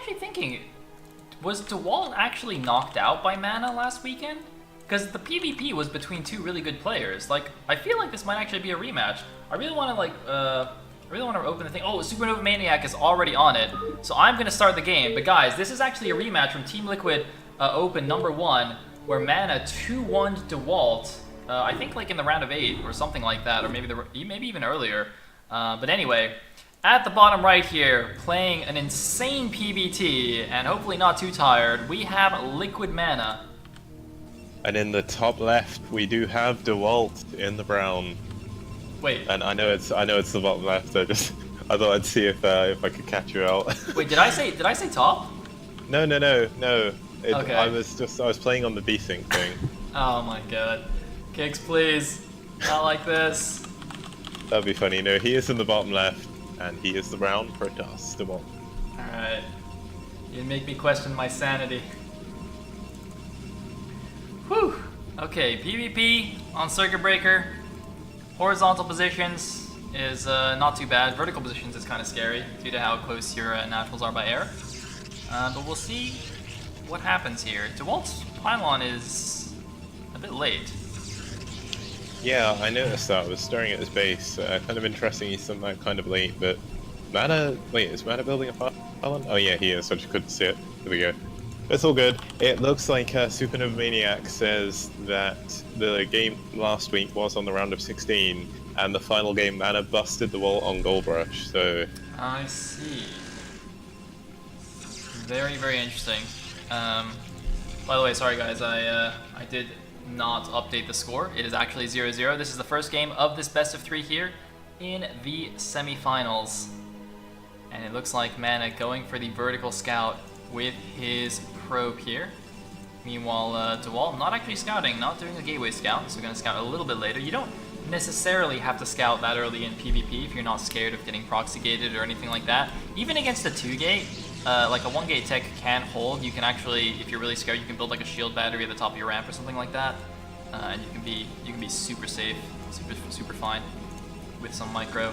actually thinking, was Dewalt actually knocked out by MaNa last weekend? Because the PvP was between two really good players. Like, I feel like this might actually be a rematch. I really want to open the thing. Oh, Supernova Maniac is already on it, so I'm gonna start the game. But guys, this is actually a rematch from TeamLiquid Open #1, where MaNa 2-1'd Dewalt. I think like in the round of 8 or something like that, or maybe even earlier. But anyway, at the bottom right here, playing an insane PBT and hopefully not too tired, we have Liquid MaNa. And in the top left, we do have Dewalt in the brown. Wait. And I know it's the bottom left. I thought I'd see if I could catch you out. Wait, did I say top? No. Okay. I was playing on the desync thing. Oh my god. Kicks, please. Not like this. That'd be funny. No, he is in the bottom left, and he is the brown for us, Dewalt. Alright. You make me question my sanity. Whew. Okay, PvP on Circuit Breaker. Horizontal positions is not too bad. Vertical positions is kind of scary due to how close your naturals are by air. But we'll see what happens here. Dewalt's pylon is a bit late. Yeah, I noticed that. I was staring at his base. Kind of interesting he's done that kind of late, but MaNa... Wait, is MaNa building a pylon? Oh yeah, he is. I just couldn't see it. There we go. It's all good. It looks like Supernova Maniac says that the game last week was on the round of 16, and the final game MaNa busted the wall on Gold Rush, so... I see. Very, very interesting. By the way, sorry guys, I did not update the score. It is actually 0-0. This is the first game of this best of 3 here in the semifinals. And it looks like MaNa going for the vertical scout with his probe here. Meanwhile, Dewalt not actually scouting, not doing a gateway scout, so going to scout a little bit later. You don't necessarily have to scout that early in PvP if you're not scared of getting proxy gated or anything like that. Even against a 2-gate, like a 1-gate tech can hold. You can actually, if you're really scared, you can build like a shield battery at the top of your ramp or something like that, and you can be super safe, super fine with some micro,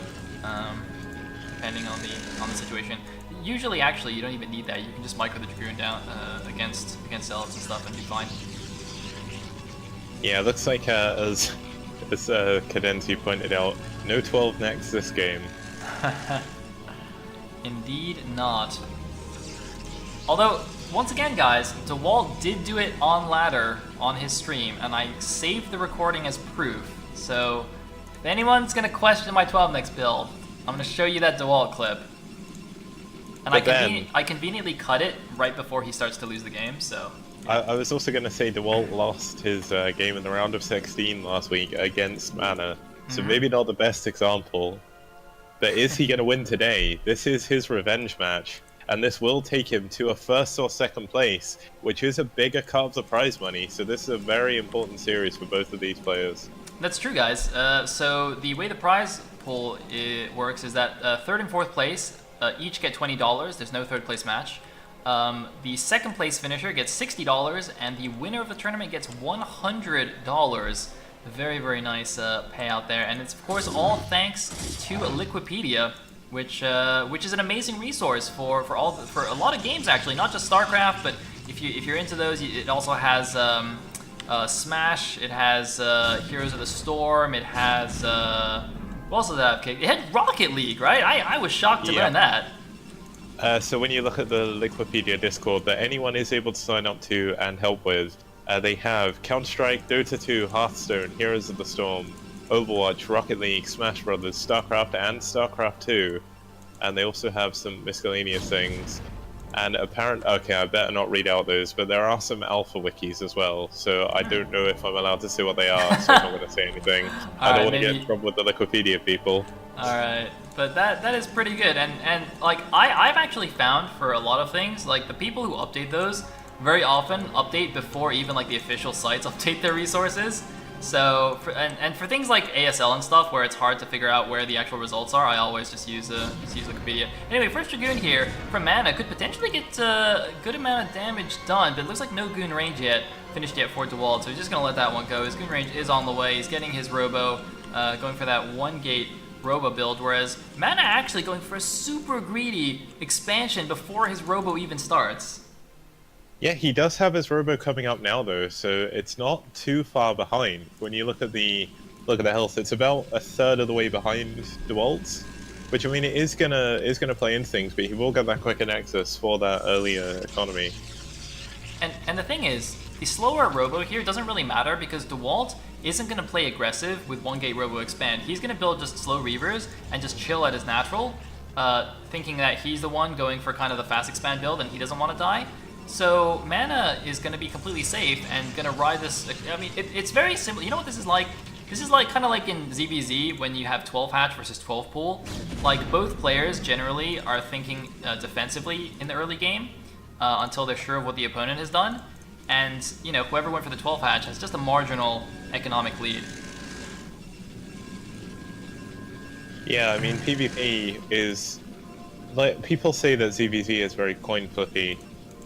depending on the situation. Usually, actually, you don't even need that. You can just micro the Dragoon down against zealots and stuff and be fine. Yeah, it looks like as Cadenzi pointed out, no 12 next this game. Indeed not. Although, once again guys, Dewalt did do it on ladder on his stream, and I saved the recording as proof. So, if anyone's gonna question my 12 next build, I'm gonna show you that Dewalt clip. And I conveniently cut it right before he starts to lose the game, so... I was also going to say Dewalt lost his game in the round of 16 last week against MaNa, so maybe not the best example. But is he going to win today? This is his revenge match, and this will take him to a first or second place, which is a bigger cut of the prize money, so this is a very important series for both of these players. That's true, guys. So the way the prize pool works is that 3rd and 4th place each get $20. There's no 3rd place match. The 2nd place finisher gets $60, and the winner of the tournament gets $100. Very, very nice payout there, and it's of course all thanks to Liquipedia, which is an amazing resource for a lot of games actually, not just StarCraft, but if you're into those, it also has Smash, it has Heroes of the Storm, it has what else does that have? It had Rocket League, right? I was shocked to learn that. So when you look at the Liquipedia Discord that anyone is able to sign up to and help with, they have Counter-Strike, Dota 2, Hearthstone, Heroes of the Storm, Overwatch, Rocket League, Smash Brothers, StarCraft, and StarCraft 2. And they also have some miscellaneous things. And okay, I better not read out those, but there are some alpha wikis as well, so I don't know if I'm allowed to say what they are, so I'm not going to say anything. I don't want to get in trouble with the Liquipedia people. Alright, but that is pretty good, and like, I've actually found for a lot of things, like, the people who update those very often update before even, like, the official sites update their resources. So, for things like ASL and stuff, where it's hard to figure out where the actual results are, I always just use Wikipedia. Anyway, first Dragoon here from MaNa could potentially get a good amount of damage done, but it looks like no Goon range finished yet for Dewalt, so he's just going to let that one go. His Goon range is on the way. He's getting his Robo, going for that 1-gate Robo build, whereas MaNa actually going for a super greedy expansion before his Robo even starts. Yeah, he does have his Robo coming up now though, so it's not too far behind. When you look at the health, it's about a third of the way behind Dewalt, which I mean it is gonna play into things, but he will get that quicker nexus for that earlier economy. And the thing is, the slower Robo here doesn't really matter because Dewalt isn't going to play aggressive with 1-gate Robo expand. He's going to build just slow Reavers and just chill at his natural, thinking that he's the one going for kind of the fast expand build and he doesn't want to die. So MaNa is going to be completely safe and going to ride this. I mean, it's very simple. You know what this is like? This is like kind of like in ZVZ when you have 12 hatch versus 12 pool. Like both players generally are thinking defensively in the early game until they're sure of what the opponent has done. And, you know, whoever went for the 12 hatch has just a marginal economic lead. Yeah, I mean, PvP is... like people say that ZVZ is very coin flippy,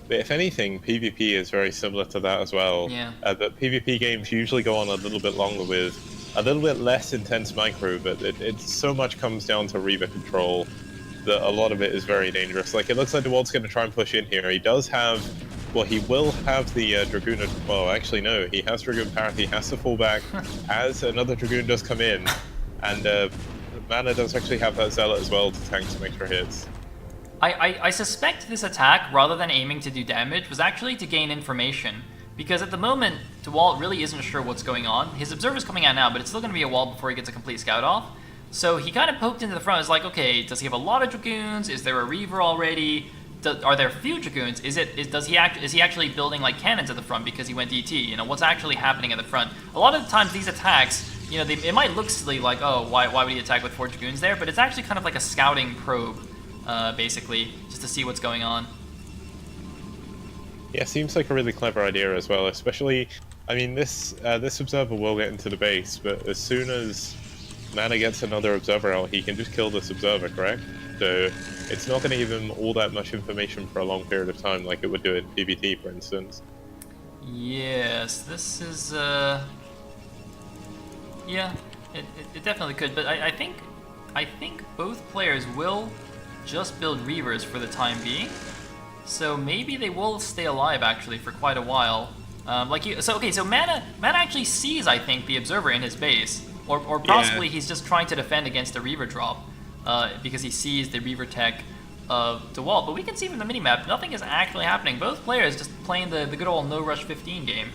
but if anything, PvP is very similar to that as well. Yeah. But PvP games usually go on a little bit longer with a little bit less intense micro, but it so much comes down to Reaver control that a lot of it is very dangerous. Like, it looks like Dewalt's going to try and push in here. He does have... well, he will have the Dragoon... well, actually, no. He has Dragoon parity. He has to fall back as another Dragoon does come in. And MaNa does actually have that Zealot as well to tank some extra hits. I suspect this attack, rather than aiming to do damage, was actually to gain information. Because at the moment, Dewalt really isn't sure what's going on. His Observer's coming out now, but it's still going to be a wall before he gets a complete scout off. So he kind of poked into the front. It's like, okay, does he have a lot of Dragoons? Is there a Reaver already? Are there few Dragoons? Is he actually building like cannons at the front because he went DT? You know, what's actually happening at the front? A lot of the times these attacks, you know, it might look silly, like, oh, why would he attack with 4 Dragoons there? But it's actually kind of like a scouting probe, basically, just to see what's going on. Yeah, seems like a really clever idea as well, especially, I mean, this Observer will get into the base, but as soon as MaNa gets another Observer out, he can just kill this Observer, correct? So it's not going to give him all that much information for a long period of time like it would do in PvT, for instance. Yes, this is, yeah, it definitely could, but I think both players will just build Reavers for the time being, so maybe they will stay alive actually for quite a while. So MaNa actually sees, I think, the Observer in his base, or possibly he's just trying to defend against the Reaver drop. Because he sees the Reaver tech of Dewalt. But we can see from the minimap, nothing is actually happening. Both players just playing the good old no rush 15 game.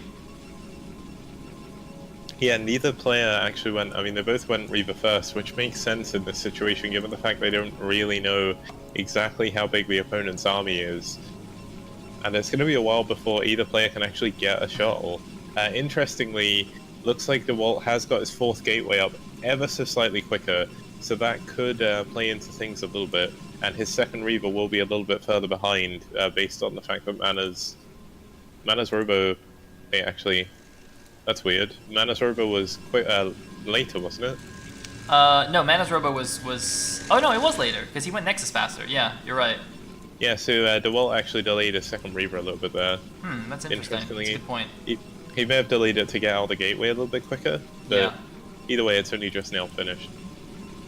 Yeah, neither player actually went... I mean, they both went Reaver first, which makes sense in this situation, given the fact they don't really know exactly how big the opponent's army is. And it's going to be a while before either player can actually get a shuttle. Interestingly, looks like Dewalt has got his 4th gateway up ever so slightly quicker, so that could play into things a little bit, and his second Reaver will be a little bit further behind, based on the fact that MaNa's Robo... Hey, actually, that's weird. MaNa's Robo was quite later, wasn't it? No, MaNa's Robo was... oh no, it was later, because he went Nexus faster. Yeah, you're right. Yeah, so Dewalt actually delayed his second Reaver a little bit there. That's interesting. That's a good point. He may have delayed it to get out of the gateway a little bit quicker, but either way, it's only just now finished.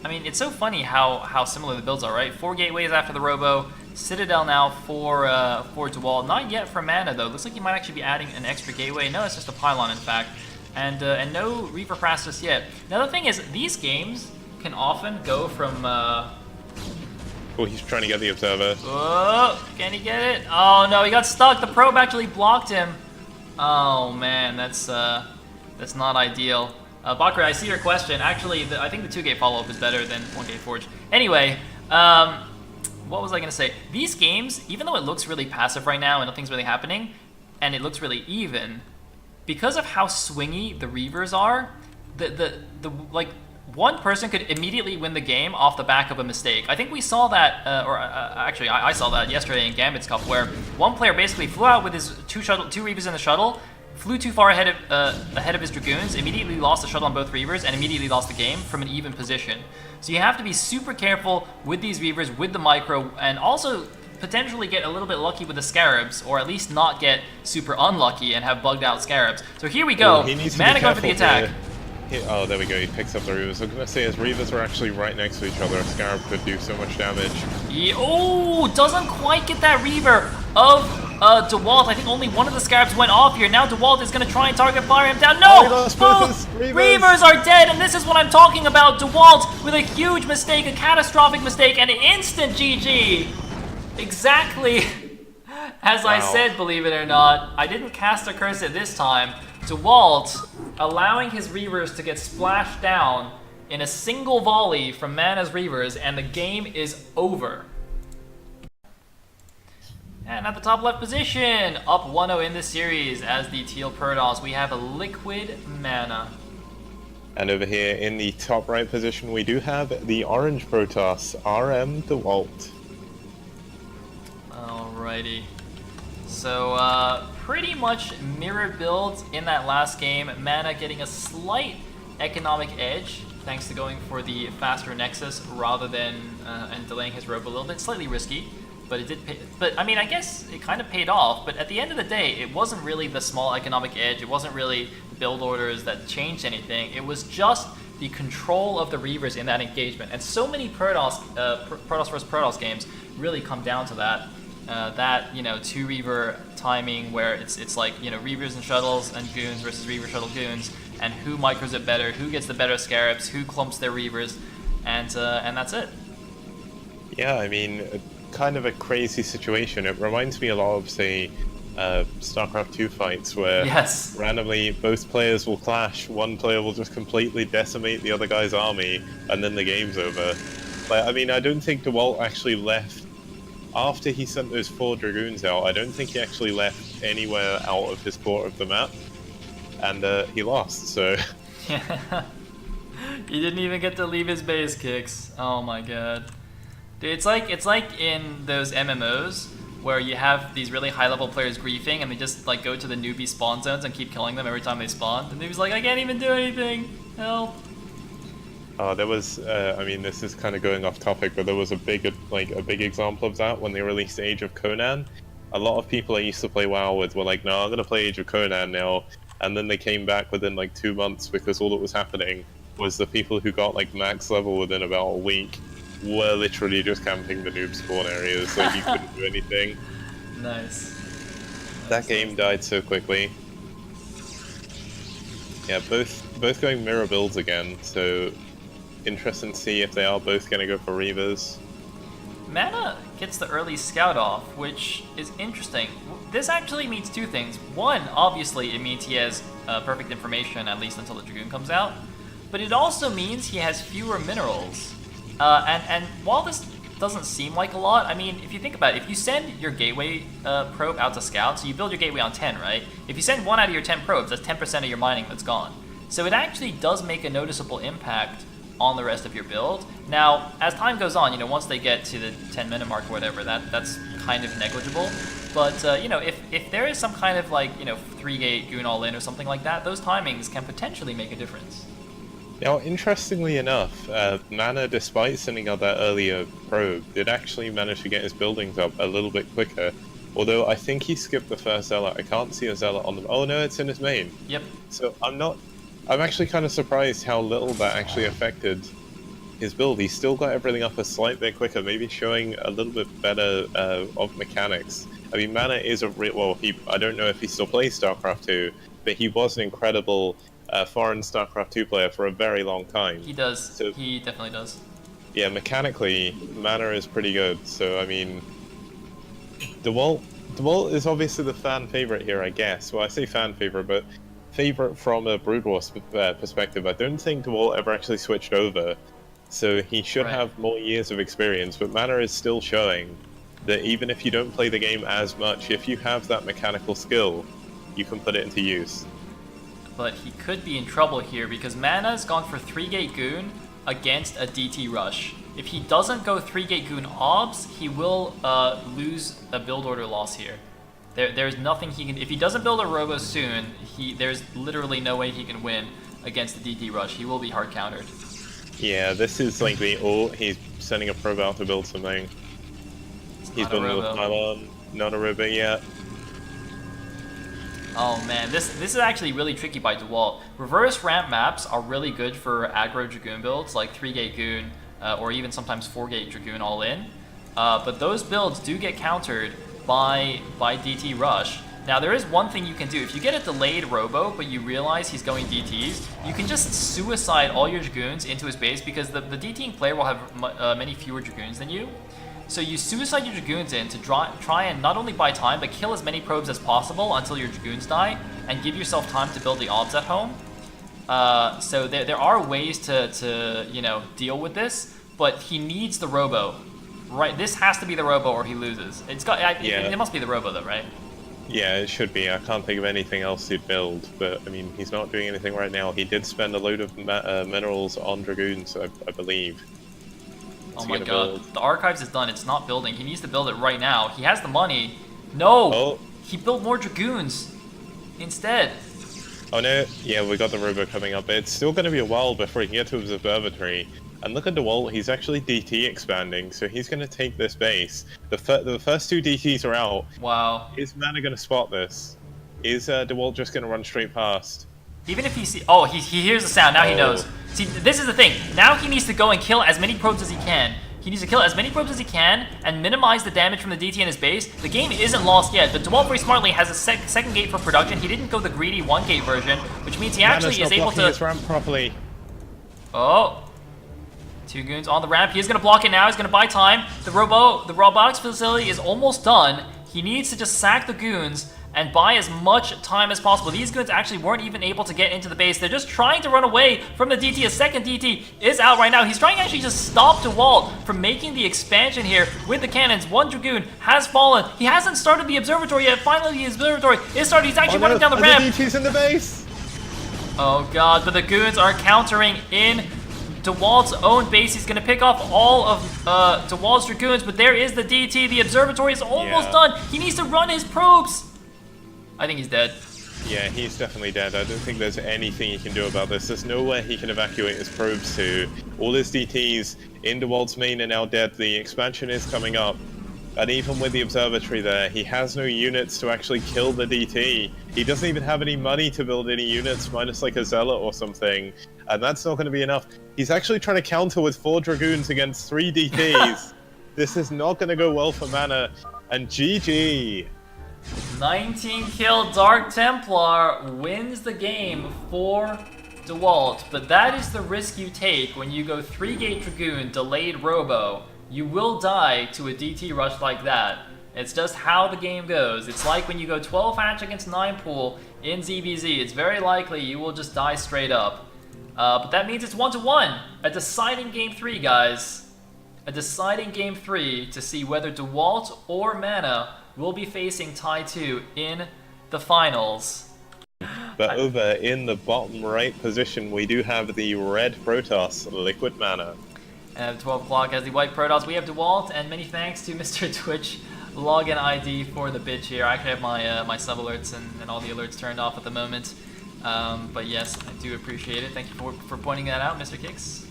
I mean, it's so funny how similar the builds are, right? 4 gateways after the Robo, Citadel now for Dewalt. Not yet for MaNa though. Looks like he might actually be adding an extra gateway. No, it's just a pylon in fact, and no Reaver Prastus yet. Now the thing is, these games can often go from. Oh, he's trying to get the Observer. Oh, can he get it? Oh no, he got stuck. The probe actually blocked him. Oh man, that's not ideal. Bakri, I see your question. Actually, I think the 2-gate follow-up is better than 1-gate Forge. Anyway, what was I going to say? These games, even though it looks really passive right now and nothing's really happening, and it looks really even, because of how swingy the Reavers are, like, one person could immediately win the game off the back of a mistake. I think we saw that, actually, I saw that yesterday in Gambit's Cup, where one player basically flew out with his two Reavers in the shuttle, flew too far ahead of his Dragoons, immediately lost the shuttle on both Reavers, and immediately lost the game from an even position. So you have to be super careful with these Reavers, with the micro, and also potentially get a little bit lucky with the Scarabs, or at least not get super unlucky and have bugged out Scarabs. So here we go, MaNa going for the attack. Oh, there we go. He picks up the Reavers. I was gonna say, as Reavers were actually right next to each other, a Scarab could do so much damage. Oh, doesn't quite get that Reaver of Dewalt. I think only one of the Scarabs went off here. Now Dewalt is going to try and target fire him down. No! Both Reavers are dead, and this is what I'm talking about. Dewalt with a huge mistake, a catastrophic mistake, and an instant GG. Exactly as I said, believe it or not. I didn't cast a curse at this time. Dewalt allowing his Reavers to get splashed down in a single volley from MaNa's Reavers, and the game is over. And at the top left position, up 1-0 in this series as the Teal Protoss, we have a Liquid MaNa. And over here in the top right position, we do have the Orange Protoss, RM Dewalt. Alrighty. So, pretty much mirror builds in that last game. MaNa getting a slight economic edge, thanks to going for the faster Nexus rather than, and delaying his robe a little bit. Slightly risky, but it did pay. But, I mean, I guess it kind of paid off. But at the end of the day, it wasn't really the small economic edge. It wasn't really the build orders that changed anything. It was just the control of the Reavers in that engagement. And so many Protoss versus Protoss games really come down to that. That, you know, 2 Reaver timing where it's like, you know, Reavers and Shuttles and Goons versus Reaver Shuttle Goons, and who micros it better, who gets the better Scarabs, who clumps their Reavers, and that's it. Yeah, I mean, kind of a crazy situation. It reminds me a lot of, say, StarCraft 2 fights where randomly both players will clash, one player will just completely decimate the other guy's army, and then the game's over. But, I mean, I don't think Dewalt actually left. After he sent those 4 Dragoons out, I don't think he actually left anywhere out of his quarter of the map, and he lost, so... He didn't even get to leave his base kicks. Oh my god. Dude, it's like in those MMOs where you have these really high-level players griefing and they just like go to the newbie spawn zones and keep killing them every time they spawn. The newbie's like, I can't even do anything. Help. There was, I mean, this is kind of going off topic, but there was a big example of that when they released Age of Conan. A lot of people I used to play WoW with were like, no, I'm going to play Age of Conan now. And then they came back within like 2 months because all that was happening was the people who got like max level within about a week were literally just camping the noob spawn areas, so you couldn't do anything. Nice. That game died so quickly. Yeah, both going mirror builds again, so interesting to see if they are both going to go for Reavers. MaNa gets the early scout off, which is interesting. This actually means 2 things. One, obviously, it means he has perfect information, at least until the Dragoon comes out. But it also means he has fewer minerals. And while this doesn't seem like a lot, I mean, if you think about it, if you send your gateway probe out to scout, so you build your gateway on 10, right? If you send 1 out of your 10 probes, that's 10% of your mining that's gone. So it actually does make a noticeable impact on the rest of your build. Now, as time goes on, you know, once they get to the 10-minute mark or whatever, that's kind of negligible. But, you know, if there is some kind of, like, you know, 3-gate Goon all-in or something like that, those timings can potentially make a difference. Now, interestingly enough, MaNa, despite sending out that earlier probe, did actually manage to get his buildings up a little bit quicker. Although I think he skipped the first Zealot. I can't see a Zealot on the... Oh no, it's in his main. Yep. So I'm actually kind of surprised how little that actually affected his build. He still got everything up a slight bit quicker, maybe showing a little bit better of mechanics. I mean, MaNa is a I don't know if he still plays StarCraft 2, but he was an incredible foreign StarCraft 2 player for a very long time. He does. So, he definitely does. Yeah, mechanically, MaNa is pretty good. So, I mean, Dewalt is obviously the fan favorite here, I guess. Well, I say fan favorite, but favorite from a Brood War perspective. I don't think Dewalt ever actually switched over, so he should have more years of experience, but MaNa is still showing that even if you don't play the game as much, if you have that mechanical skill, you can put it into use. But he could be in trouble here because MaNa's gone for 3-gate Goon against a DT Rush. If he doesn't go 3-gate Goon Obs, he will lose a build order loss here. There's nothing he can... If he doesn't build a Robo soon, there's literally no way he can win against the DT Rush. He will be hard countered. Yeah, this is like he's sending a probe out to build something. He's building with pylon, not a Robo yet. Oh man, this is actually really tricky by Dewalt. Reverse ramp maps are really good for aggro Dragoon builds, like 3-gate Goon, or even sometimes 4-gate Dragoon all in. But those builds do get countered by DT Rush. Now there is one thing you can do. If you get a delayed Robo, but you realize he's going DTs, you can just suicide all your Dragoons into his base, because the DTing player will have many fewer Dragoons than you. So you suicide your Dragoons in to try and not only buy time, but kill as many probes as possible until your Dragoons die, and give yourself time to build the obs at home. So there are ways to you know, deal with this, but he needs the Robo. Right, this has to be the Robo or he loses. It must be the Robo though, right? Yeah, it should be. I can't think of anything else he'd build, but I mean, he's not doing anything right now. He did spend a load of minerals on Dragoons, I believe. Oh my god, the Archives is done, it's not building. He needs to build it right now. He has the money. No! Oh. He built more Dragoons instead. Oh no, yeah, we got the Robo coming up. It's still going to be a while before he can get to his observatory. And look at Dewalt, he's actually DT expanding, so he's going to take this base. The first 2 DTs are out. Wow. Is MaNa going to spot this? Is Dewalt just going to run straight past? Even if he oh, he hears the sound, now he knows. See, this is the thing. Now he needs to go and kill as many probes as he can. He needs to kill as many probes as he can and minimize the damage from the DT in his base. The game isn't lost yet, but Dewalt very smartly has a second gate for production. He didn't go the greedy 1-gate version, which means he actually is able to... his ramp properly. Oh. 2 goons on the ramp. He is going to block it now. He's going to buy time. The robotics facility is almost done. He needs to just sack the goons and buy as much time as possible. These goons actually weren't even able to get into the base. They're just trying to run away from the DT. A second DT is out right now. He's trying to actually just stop Dewalt from making the expansion here with the cannons. 1 Dragoon has fallen. He hasn't started the observatory yet. Finally, the observatory is started. He's actually running down the ramp. The DT's in the base. Oh god, but the goons are countering in Dewalt's own base. He's going to pick off all of Dewalt's Dragoons, but there is the DT. The observatory is almost done. He needs to run his probes. I think he's dead. Yeah, he's definitely dead. I don't think there's anything he can do about this. There's nowhere he can evacuate his probes to. All his DTs in Dewalt's main are now dead. The expansion is coming up. And even with the observatory there, he has no units to actually kill the DT. He doesn't even have any money to build any units, minus like a Zealot or something. And that's not going to be enough. He's actually trying to counter with 4 Dragoons against 3 DTs. This is not going to go well for MaNa. And GG. 19 kill Dark Templar wins the game for Dewalt. But that is the risk you take when you go 3-gate Dragoon, delayed Robo. You will die to a DT rush like that. It's just how the game goes. It's like when you go 12 hatch against 9 pool in ZVZ. It's very likely you will just die straight up. But that means it's 1-1. A deciding game 3, guys. A deciding game 3 to see whether Dewalt or MaNa will be facing tie 2 in the finals. But over in the bottom right position, we do have the red Protoss, Liquid MaNa. And at 12 o'clock as the white Protoss, we have Dewalt, and many thanks to Mr. Twitch login ID for the bitch here. I actually have my my sub alerts and all the alerts turned off at the moment. But yes, I do appreciate it. Thank you for pointing that out, Mr. Kicks.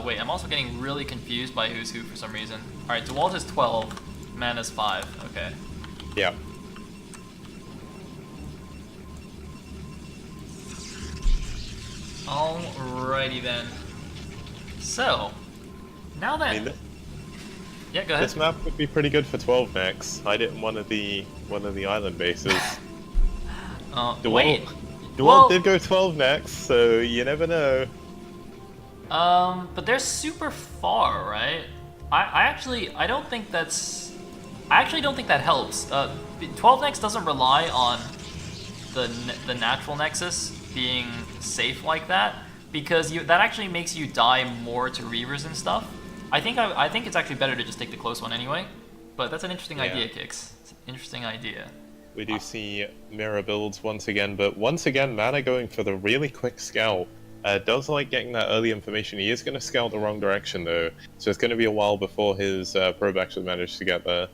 Wait, I'm also getting really confused by who's who for some reason. Alright, Dewalt is 12, MaNa's 5. Okay. Yeah. Alrighty then. So, now that... yeah, go ahead. This map would be pretty good for 12 next. I didn't one of the island bases. Wait. Dewalt did go 12 next, so you never know. But they're super far, right? I actually don't think that's... I actually don't think that helps. 12 next doesn't rely on the natural nexus being safe like that, because that actually makes you die more to Reavers and stuff. I think it's actually better to just take the close one anyway. But that's an interesting idea, Kix. It's an interesting idea. We do see mirror builds once again, but once again, MaNa going for the really quick scout. Does like getting that early information. He is going to scout the wrong direction though, so it's going to be a while before his probe actually manages to get there.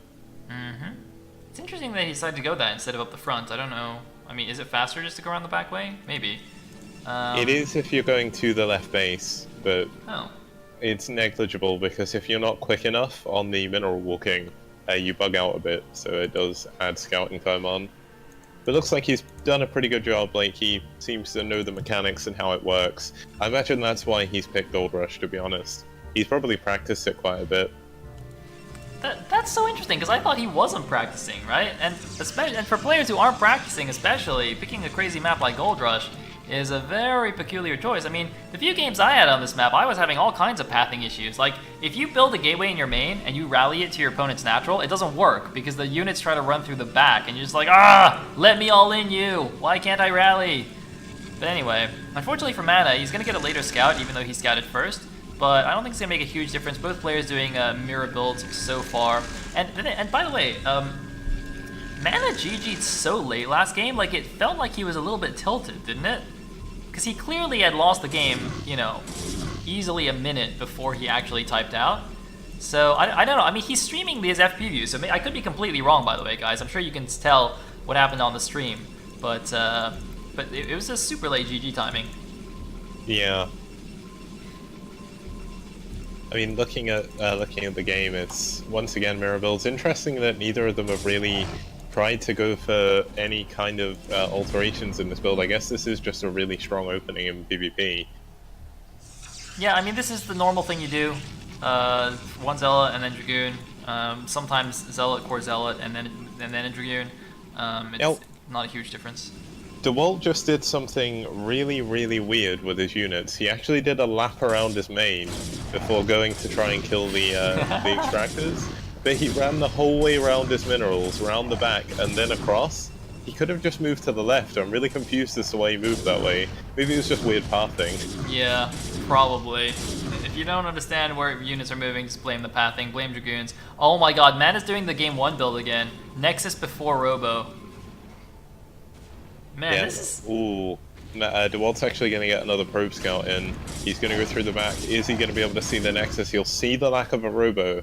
It's interesting that he decided to go that instead of up the front. I don't know. I mean, is it faster just to go around the back way? Maybe. It is if you're going to the left base, but oh. It's negligible because if you're not quick enough on the mineral walking, you bug out a bit, so it does add scouting time on. But it looks like he's done a pretty good job. Like, he seems to know the mechanics and how it works. I imagine that's why he's picked Gold Rush, to be honest. He's probably practiced it quite a bit. That's so interesting, because I thought he wasn't practicing, right? And for players who aren't practicing, especially, picking a crazy map like Gold Rush is a very peculiar choice. I mean, the few games I had on this map, I was having all kinds of pathing issues. Like, if you build a gateway in your main and you rally it to your opponent's natural, it doesn't work because the units try to run through the back and you're just like, ah, let me all in you. Why can't I rally? But anyway, unfortunately for MaNa, he's going to get a later scout even though he scouted first. But I don't think it's going to make a huge difference. Both players doing mirror builds so far. And by the way, MaNa GG'd so late last game, like it felt like he was a little bit tilted, didn't it? Because he clearly had lost the game, you know, easily a minute before he actually typed out. So, I don't know. I mean, he's streaming these FP views, so I could be completely wrong, by the way, guys. I'm sure you can tell what happened on the stream. But it was a super late GG timing. Yeah. I mean, looking at the game, it's once again mirror builds. Interesting that neither of them have really tried to go for any kind of alterations in this build. I guess this is just a really strong opening in PvP. Yeah, I mean, this is the normal thing you do. One Zealot and then Dragoon. Sometimes Zealot, Core Zealot, and then a Dragoon. It's not a huge difference. Dewalt just did something really, really weird with his units. He actually did a lap around his main before going to try and kill the extractors. But he ran the whole way around his minerals, around the back, and then across. He could have just moved to the left. I'm really confused as to why he moved that way. Maybe it was just weird pathing. Yeah, probably. If you don't understand where units are moving, just blame the pathing, blame Dragoons. Oh my god, MaNa's doing the game 1 build again. Nexus before Robo. Man, yeah. This is... Ooh. Dewalt's actually going to get another probe scout in. He's going to go through the back. Is he going to be able to see the Nexus? He'll see the lack of a Robo.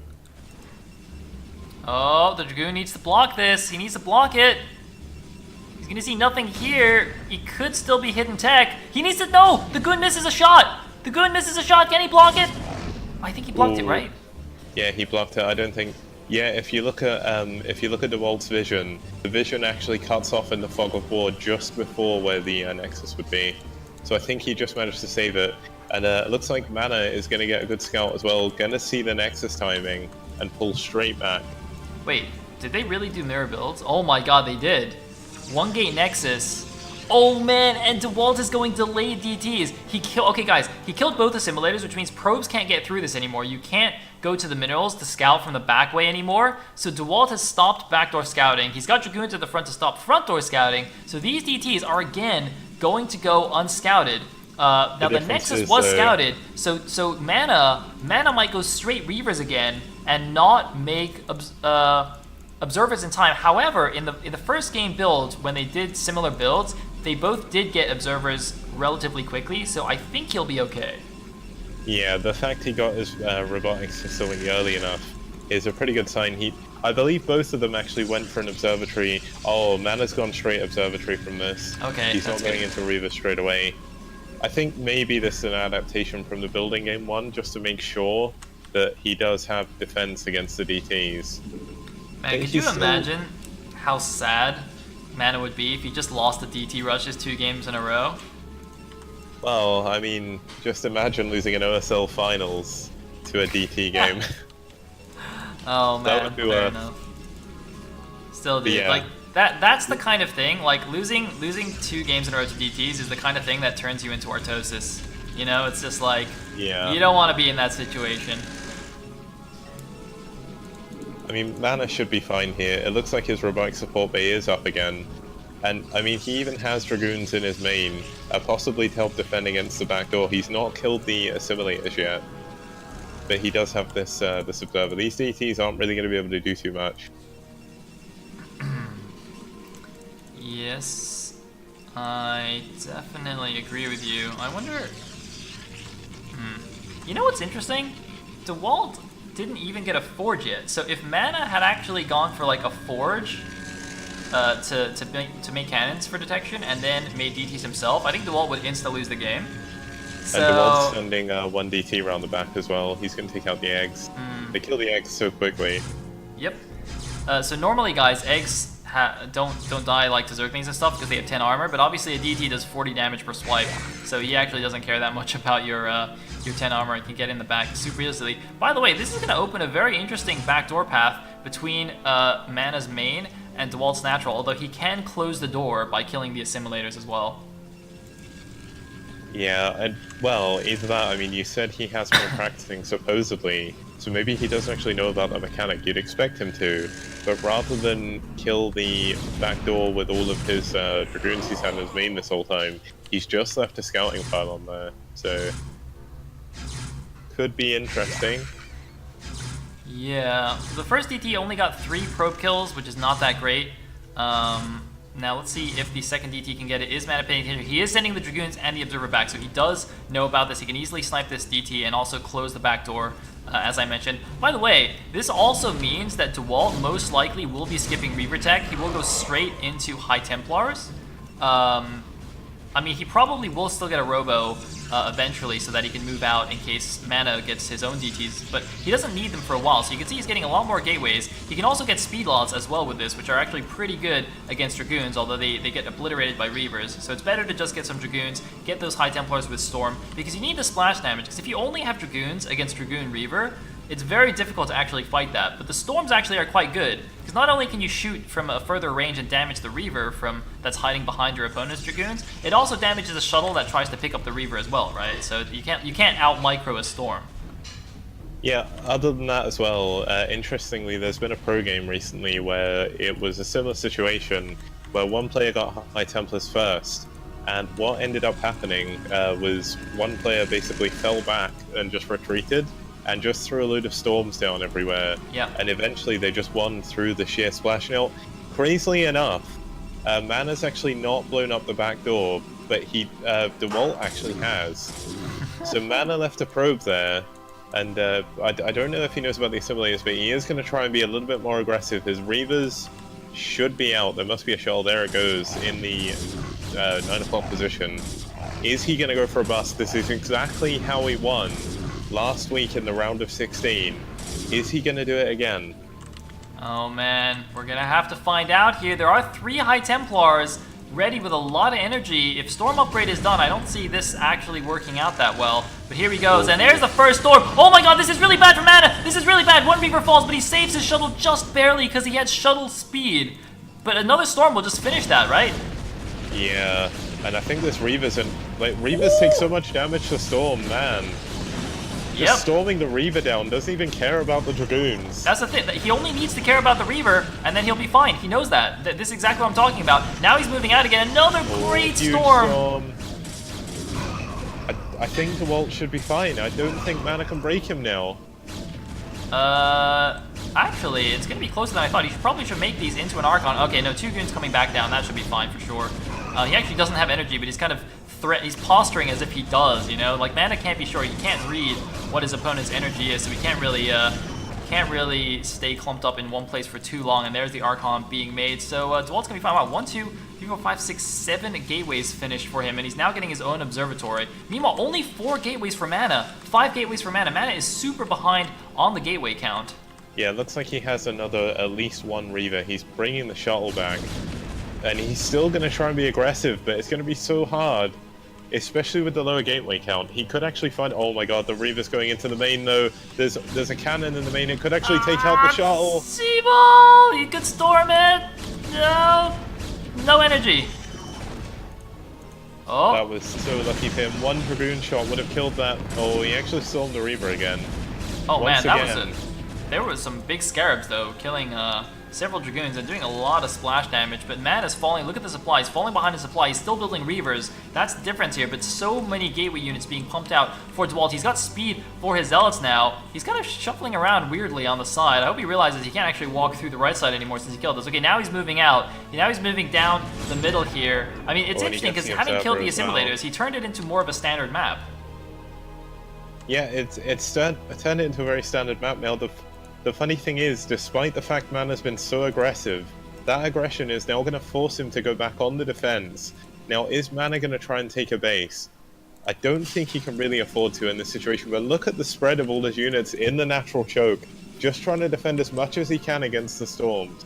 Oh, the Dragoon needs to block this. He needs to block it. He's gonna see nothing here. He could still be hidden tech. He needs to know. The Dragoon misses a shot. The Dragoon misses a shot. Can he block it? I think he blocked it, right? Yeah, he blocked it. I don't think. Yeah, if you look at Dewalt's vision, the vision actually cuts off in the fog of war just before where the Nexus would be. So I think he just managed to save it. And it looks like MaNa is going to get a good scout as well. Going to see the Nexus timing and pull straight back. Wait, did they really do mirror builds? Oh my god, they did. One gate Nexus. Oh man, and Dewalt is going delayed DTs. Okay guys, he killed both the simulators, which means probes can't get through this anymore. You can't go to the minerals to scout from the back way anymore. So Dewalt has stopped backdoor scouting. He's got Dragoons at the front to stop front door scouting. So these DTs are again going to go unscouted. Now the Nexus was scouted, so MaNa might go straight Reavers again and not make observers in time. However, in the first game build, when they did similar builds, they both did get observers relatively quickly, so I think he'll be okay. Yeah, the fact he got his robotics facility early enough is a pretty good sign. I believe both of them actually went for an observatory. Oh, MaNa's gone straight observatory from this. Okay, he's not going into Reaver straight away. I think maybe this is an adaptation from the building game 1, just to make sure that he does have defense against the DTs. Man, could you imagine how sad MaNa would be if he just lost the DT rushes 2 games in a row? Well, I mean, just imagine losing an OSL finals to a DT game. Oh man, that would be fair enough. Still, dude, yeah. Like that's the kind of thing. Like losing 2 games in a row to DTs is the kind of thing that turns you into Artosis. You know, it's just like, yeah, you don't want to be in that situation. I mean, MaNa should be fine here. It looks like his robotic support bay is up again. And, I mean, he even has Dragoons in his main, possibly to help defend against the back door. He's not killed the assimilators yet, but he does have this observer. These DTs aren't really going to be able to do too much. Yes, I definitely agree with you. I wonder... You know what's interesting? Dewalt didn't even get a forge yet. So if MaNa had actually gone for like a forge to make cannons for detection and then made DTs himself, I think Dewalt would insta lose the game. So... And Dewalt's sending 1 DT around the back as well. He's going to take out the eggs. They kill the eggs so quickly. Yep. So normally, guys, eggs don't die like to Zerglings and stuff because they have 10 armor, but obviously a DT does 40 damage per swipe, so he actually doesn't care that much about your 10 armor and can get in the back super easily. By the way, this is going to open a very interesting backdoor path between MaNa's main and Dewalt's natural, although he can close the door by killing the assimilators as well. Yeah, and well, either that, I mean, you said he has been practicing supposedly, so maybe he doesn't actually know about that mechanic. You'd expect him to, but rather than kill the back door with all of his Dragoons he's had in his main this whole time, he's just left a scouting pile on there, so could be interesting. Yeah, the first DT only got 3 probe kills, which is not that great. Now let's see if the second DT can get it. Is MaNa paying attention? He is sending the Dragoons and the Observer back, so he does know about this. He can easily snipe this DT and also close the back door, as I mentioned. By the way, this also means that Dewalt most likely will be skipping Reaver Tech. He will go straight into High Templars. I mean, he probably will still get a Robo eventually so that he can move out in case MaNa gets his own DTs, but he doesn't need them for a while, so you can see he's getting a lot more gateways. He can also get speed lots as well with this, which are actually pretty good against Dragoons, although they get obliterated by Reavers. So it's better to just get some Dragoons, get those High Templars with Storm, because you need the splash damage, because if you only have Dragoons against Dragoon Reaver, it's very difficult to actually fight that. But the Storms actually are quite good, because not only can you shoot from a further range and damage the Reaver that's hiding behind your opponent's Dragoons, it also damages a shuttle that tries to pick up the Reaver as well, right? So you can't out micro a Storm. Yeah, other than that as well, interestingly, there's been a pro game recently where it was a similar situation where one player got High Templars first, and what ended up happening was one player basically fell back and just retreated, and just threw a load of storms down everywhere. Yeah. And eventually they just won through the sheer splash. Now, crazily enough, MaNa's actually not blown up the back door, but Dewalt actually has. So MaNa left a probe there, and I don't know if he knows about the assimilators, but he is going to try and be a little bit more aggressive. His Reavers should be out. There must be a shell. There it goes, in the 9 o'clock position. Is he going to go for a bust? This is exactly how he won last week in the round of 16. Is he going to do it again? Oh man, we're going to have to find out here. There are 3 High Templars ready with a lot of energy. If Storm upgrade is done, I don't see this actually working out that well. But here he goes, and there's the first Storm. Oh my god, this is really bad for MaNa. This is really bad. One Reaver falls, but he saves his shuttle just barely because he had shuttle speed. But another Storm will just finish that, right? Yeah, and I think this Reavers Reavers take so much damage to Storm, man. Just storming the Reaver down, doesn't even care about the Dragoons. That's the thing, he only needs to care about the Reaver, and then he'll be fine. He knows that. This is exactly what I'm talking about. Now he's moving out again, another great storm! I think Dewalt should be fine. I don't think MaNa can break him now. Actually, it's going to be closer than I thought. He probably should make these into an Archon. Okay, no, 2 goons coming back down. That should be fine for sure. He actually doesn't have energy, but he's kind of he's posturing as if he does, you know? Like, MaNa can't be sure. He can't read what his opponent's energy is, so he can't really stay clumped up in one place for too long, and there's the Archon being made. So Dewalt's gonna be fine. Wow, 1, 2, 3, 4, 5, 6, 7 gateways finished for him, and he's now getting his own observatory. Meanwhile, only 4 gateways for MaNa, 5 gateways for MaNa. MaNa is super behind on the gateway count. Yeah, it looks like he has at least one Reaver. He's bringing the shuttle back, and he's still gonna try and be aggressive, but it's gonna be so hard. Especially with the lower gateway count. He could actually find... Oh my god, the Reaver's going into the main though. There's a cannon in the main. It could actually take out the shuttle. Seaball! You could storm it! No energy. Oh. That was so lucky for him. One Dragoon shot would have killed that. Oh, he actually stormed the Reaver again. Oh man, there was some big scarabs though, killing several Dragoons and doing a lot of splash damage, but MaNa's falling. Look at the supply. He's falling behind his supply. He's still building Reavers. That's the difference here, but so many gateway units being pumped out for Dewalt. He's got speed for his Zealots now. He's kind of shuffling around weirdly on the side. I hope he realizes he can't actually walk through the right side anymore since he killed us. Okay, now he's moving out. Now he's moving down the middle here. I mean, it's interesting because having killed the assimilators, he turned it into more of a standard map. Yeah, it's turned it into a very standard map now. The funny thing is, despite the fact MaNa's been so aggressive, that aggression is now going to force him to go back on the defense. Now, is MaNa going to try and take a base? I don't think he can really afford to in this situation, but look at the spread of all his units in the natural choke. just trying to defend as much as he can against the storms.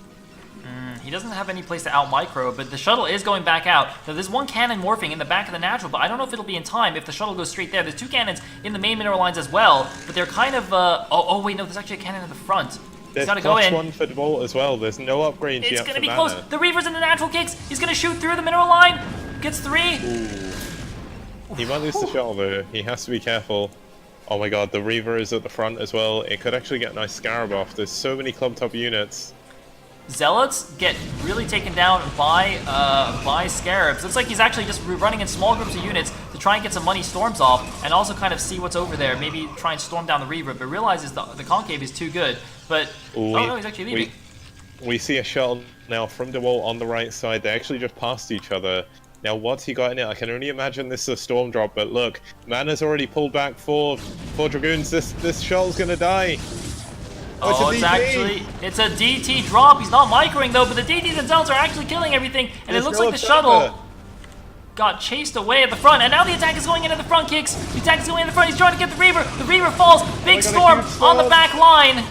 He doesn't have any place to out-micro, but the shuttle is going back out. Now, there's one cannon morphing in the back of the natural, but I don't know if it'll be in time if the shuttle goes straight there. There's 2 cannons in the main mineral lines as well, but they're kind of, oh, wait, no, there's actually a cannon in the front. He's got to go in. One for Dewalt as well. There's no upgrades yet. It's going to be MaNa. close. The Reaver's in the natural kicks. He's going to shoot through the mineral line. Gets 3. Ooh. He might lose the shuttle, though. He has to be careful. Oh my god, the Reaver is at the front as well. It could actually get a nice Scarab off. There's so many club top units. Zealots get really taken down by Scarabs. Looks like he's actually just running in small groups of units to try and get some money storms off, and also kind of see what's over there. Maybe try and storm down the Reaver, but realizes the Concave is too good. But oh no, he's actually leaving. We see a shuttle now from Dewalt on the right side. They actually just passed each other. Now, what's he got in it? I can only imagine this is a storm drop, but look, MaNa's already pulled back 4 Dragoons. This shuttle's gonna die. Oh, it's a DT drop. He's not microing though, but the DTs themselves are actually killing everything, and it looks like the shuttle got chased away at the front, and now the attack is going in at the front kicks. The attack is going in the front. He's trying to get the Reaver. The Reaver falls. Big storm on the back line.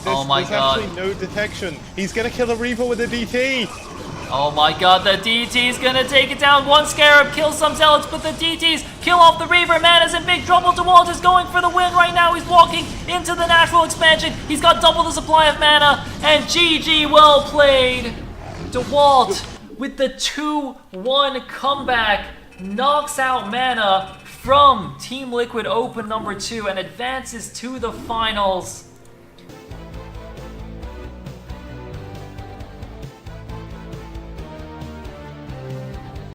Oh my god. There's actually no detection. He's gonna kill the Reaver with a DT. Oh my god, the DT's gonna take it down. 1 Scarab kills some Zealots, but the DT's kill off the Reaver. MaNa's in big trouble. Dewalt is going for the win right now. He's walking into the natural expansion. He's got double the supply of MaNa, and GG, well played. Dewalt, with the 2-1 comeback, knocks out MaNa from TeamLiquid Open #2 and advances to the finals.